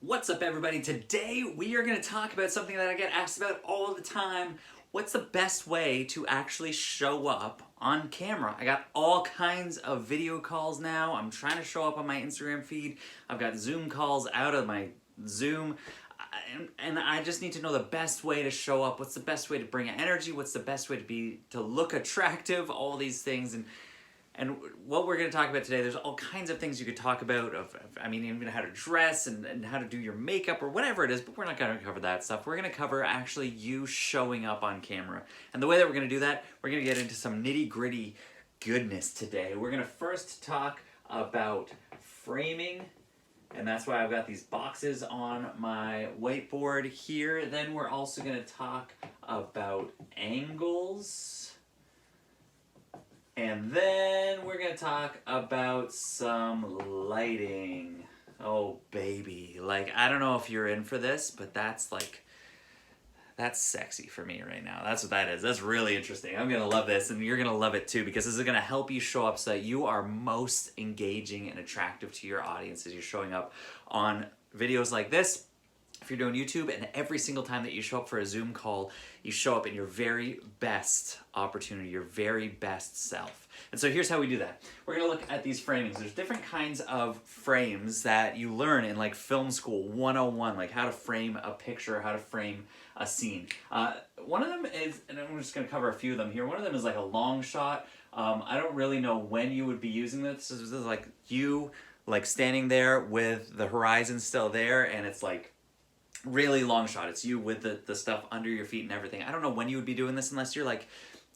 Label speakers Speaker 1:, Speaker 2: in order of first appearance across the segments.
Speaker 1: What's up, everybody? Today we are going to talk about something that I get asked about all the time. What's the best way to actually show up on camera? I got all kinds of video calls now. I'm trying to show up on my Instagram feed. I've got Zoom calls out of my Zoom. And I just need to know the best way to show up. What's the best way to bring energy? What's the best way to look attractive? All these things. And what we're going to talk about today, there's all kinds of things you could talk about, even how to dress and how to do your makeup or whatever it is, but we're not going to cover that stuff. We're going to cover actually you showing up on camera. And the way that we're going to do that, we're going to get into some nitty-gritty goodness today. We're going to first talk about framing, and that's why I've got these boxes on my whiteboard here. Then we're also going to talk about angles. And then we're going to talk about some lighting. Oh, baby. I don't know if you're in for this, but that's sexy for me right now. That's what that is. That's really interesting. I'm going to love this, and you're going to love it too, because this is going to help you show up so that you are most engaging and attractive to your audience as you're showing up on videos like this. If you're doing YouTube, and every single time that you show up for a Zoom call, you show up in your very best opportunity, your very best self. And so here's how we do that. We're going to look at these framings. There's different kinds of frames that you learn in film school 101, like how to frame a picture, how to frame a scene. One of them is, and I'm just going to cover a few of them here. One of them is like a long shot. I don't really know when you would be using this. This is like you standing there with the horizon still there, and it's like really long shot. It's you with the stuff under your feet and everything. I don't know when you would be doing this unless you're like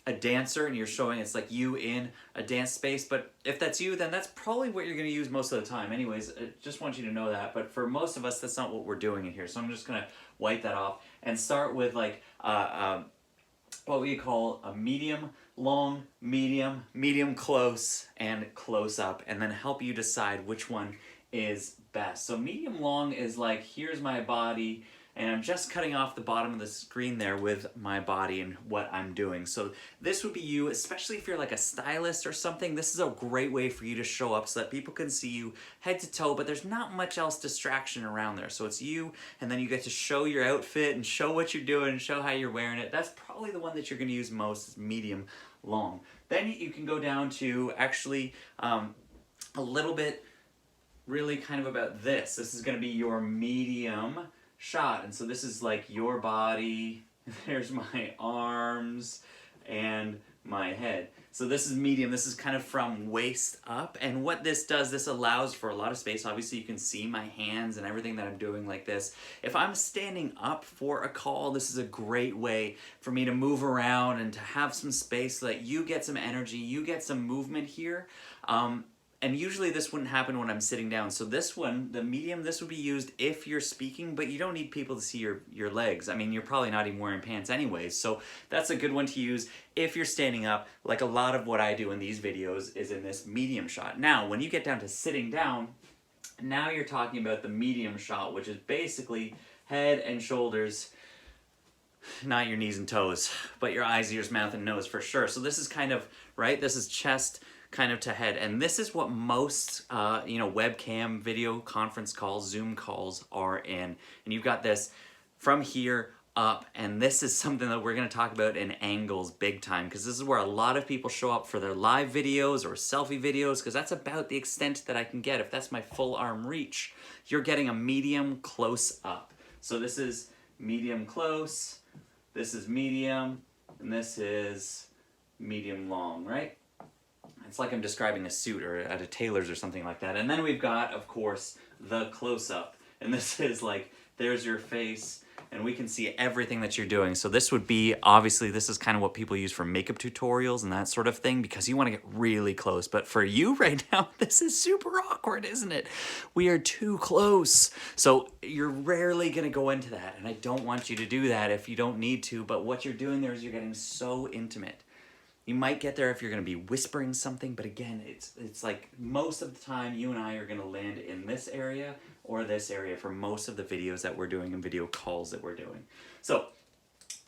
Speaker 1: a dancer and you're showing it's like you in a dance space. But if that's you, then that's probably what you're going to use most of the time. Anyways, I just want you to know that. But for most of us, that's not what we're doing in here. So I'm just going to wipe that off and start with what we call a medium long, medium close, and close up, and then help you decide which one is best. So medium long is like, here's my body, and I'm just cutting off the bottom of the screen there with my body and what I'm doing. So this would be you, especially if you're like a stylist or something. This is a great way for you to show up so that people can see you head to toe, but there's not much else distraction around there. So it's you, and then you get to show your outfit and show what you're doing and show how you're wearing it. That's probably the one that you're going to use most, is medium long. Then you can go down to actually a little bit really kind of about this. This is going to be your medium shot. And so this is like your body. There's my arms and my head. So this is medium. This is kind of from waist up. And what this does, this allows for a lot of space. Obviously, you can see my hands and everything that I'm doing like this. If I'm standing up for a call, this is a great way for me to move around and to have some space so that you get some energy, you get some movement here. And usually this wouldn't happen when I'm sitting down. So this one, the medium, this would be used if you're speaking, but you don't need people to see your legs. I mean, you're probably not even wearing pants anyways. So that's a good one to use if you're standing up. Like a lot of what I do in these videos is in this medium shot. Now, when you get down to sitting down, now you're talking about the medium shot, which is basically head and shoulders, not your knees and toes, but your eyes, ears, mouth, and nose for sure. So this is kind of, right, this is chest kind of to head. And this is what most, webcam video conference calls, Zoom calls are in. And you've got this from here up, and this is something that we're going to talk about in angles big time, because this is where a lot of people show up for their live videos or selfie videos, because that's about the extent that I can get. If that's my full arm reach, you're getting a medium close up. So this is medium close, this is medium, and this is medium long, right? It's like I'm describing a suit or at a tailor's or something like that. And then we've got, of course, the close-up. And this is like, there's your face, and we can see everything that you're doing. So this would be, obviously, this is kind of what people use for makeup tutorials and that sort of thing, because you want to get really close. But for you right now, this is super awkward, isn't it? We are too close. So you're rarely going to go into that. And I don't want you to do that if you don't need to. But what you're doing there is you're getting so intimate. You might get there if you're going to be whispering something, but again, it's like most of the time you and I are going to land in this area or this area for most of the videos that we're doing and video calls that we're doing. So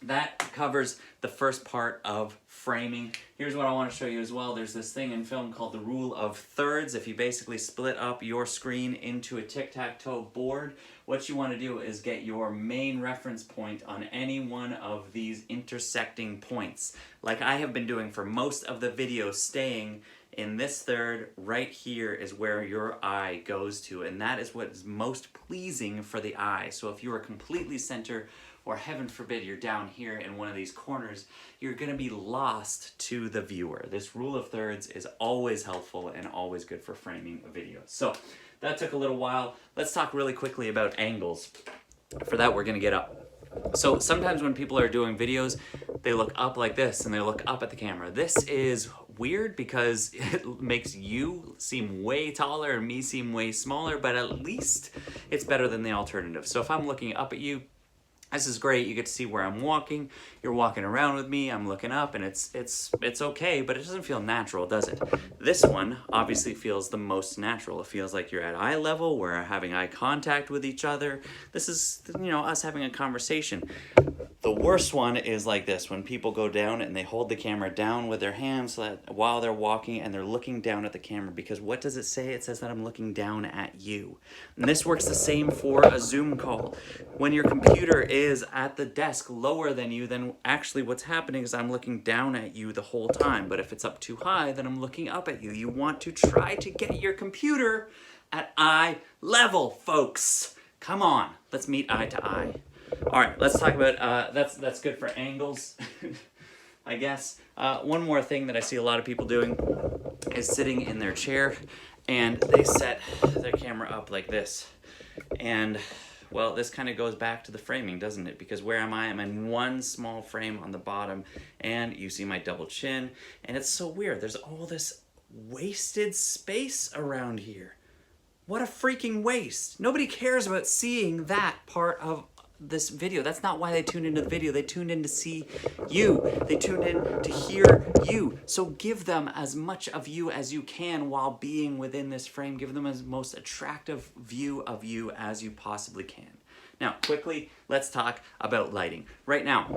Speaker 1: that covers the first part of framing. Here's what I want to show you as well. There's this thing in film called the rule of thirds. If you basically split up your screen into a tic-tac-toe board, what you want to do is get your main reference point on any one of these intersecting points. Like I have been doing for most of the video, staying in this third right here is where your eye goes to, and that is what is most pleasing for the eye. So if you are completely center, or heaven forbid you're down here in one of these corners, you're going to be lost to the viewer. This rule of thirds is always helpful and always good for framing a video. So that took a little while. Let's talk really quickly about angles. For that, we're going to get up. So sometimes when people are doing videos, they look up like this and they look up at the camera. This is weird because it makes you seem way taller and me seem way smaller, but at least it's better than the alternative. So if I'm looking up at you, this is great. You get to see where I'm walking. You're walking around with me. I'm looking up, and it's okay, but it doesn't feel natural, does it? This one obviously feels the most natural. It feels like you're at eye level. We're having eye contact with each other. This is, you know, us having a conversation. The worst one is like this, when people go down and they hold the camera down with their hands so that while they're walking and they're looking down at the camera, because what does it say? It says that I'm looking down at you. And this works the same for a Zoom call. When your computer is at the desk lower than you, then actually what's happening is I'm looking down at you the whole time. But if it's up too high, then I'm looking up at you. You want to try to get your computer at eye level, folks. Come on, let's meet eye to eye. All right, let's talk about, that's good for angles, I guess. One more thing that I see a lot of people doing is sitting in their chair and they set their camera up like this. And, well, this kind of goes back to the framing, doesn't it? Because where am I? I'm in one small frame on the bottom and you see my double chin. And it's so weird. There's all this wasted space around here. What a freaking waste. Nobody cares about seeing that part of this video. That's not why they tuned into the video. They tuned in to see you. They tuned in to hear you. So give them as much of you as you can while being within this frame. Give them as most attractive view of you as you possibly can. Now, quickly, let's talk about lighting. Right now,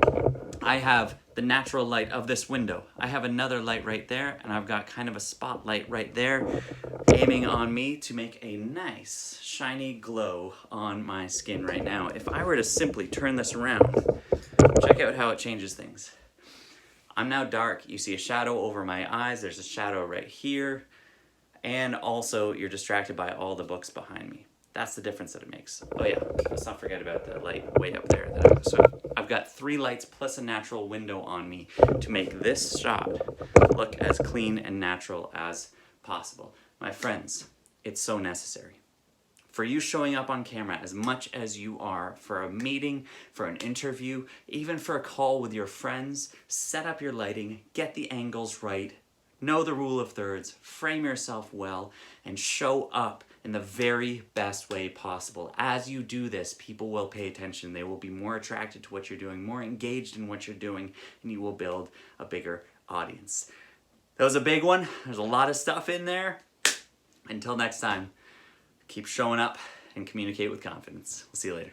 Speaker 1: I have the natural light of this window. I have another light right there, and I've got kind of a spotlight right there aiming on me to make a nice shiny glow on my skin right now. If I were to simply turn this around, check out how it changes things. I'm now dark. You see a shadow over my eyes. There's a shadow right here. And also, you're distracted by all the books behind me. That's the difference that it makes. Oh yeah, let's not forget about the light way up there. So I've got 3 lights plus a natural window on me to make this shot look as clean and natural as possible. My friends, it's so necessary. For you showing up on camera as much as you are, for a meeting, for an interview, even for a call with your friends, set up your lighting, get the angles right, know the rule of thirds, frame yourself well, and show up in the very best way possible. As you do this, people will pay attention. They will be more attracted to what you're doing, more engaged in what you're doing, and you will build a bigger audience. That was a big one. There's a lot of stuff in there. Until next time, keep showing up and communicate with confidence. We'll see you later.